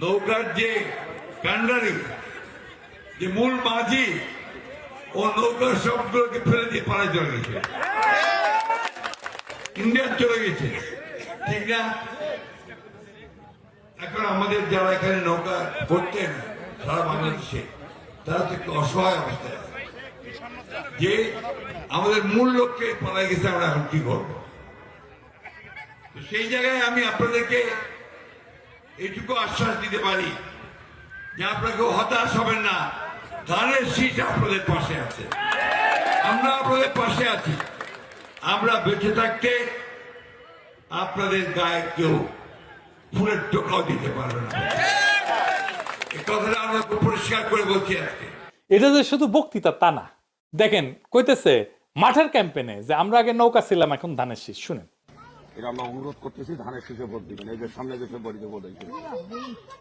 নৌকার যে কান্ডারি, যে মূল মাঝি, ও নৌকার সবগুলোকে ফেলে দিয়ে পাড়ায় চলে গেছে, ইন্ডিয়া চলে গেছে, ঠিক না? এখন আমাদের যারা এখানে নৌকা করতেন সারা বাংলাদেশে, তারা তো একটু অসহায় অবস্থায় আছে, যে আমাদের মূল লক্ষ্যে পাড়ায় গেছে, আমরা এখন কি করবো? তো সেই জায়গায় আমি আপনাদেরকে এইটুকু আশ্বাস দিতে পারি যে আপনাকে হতাশ হবেন না, ধানের শীষ আপনাদের পাশে আছে, আমরা আপনাদের পাশে আছি। আমরা বেঁচে থাকতে আপনাদের গায়ে কেউ ফুলের টোকাও দিতে পারবে না, এই কথাটা আমরা খুব পরিষ্কার করে বলছি আজকে। এটা যে শুধু বক্তৃতা তা না, দেখেন কইতেছে মাঠের ক্যাম্পেনে যে আমরা আগে নৌকা ছিলাম এখন ধানের শীষ। শুনেন, এটা আমরা অনুরোধ করতেছি ধানের শীষে ভোট দিবেন। এই যে সামনে যে ফেব্রুয়ারিতে ভোট হয়েছে,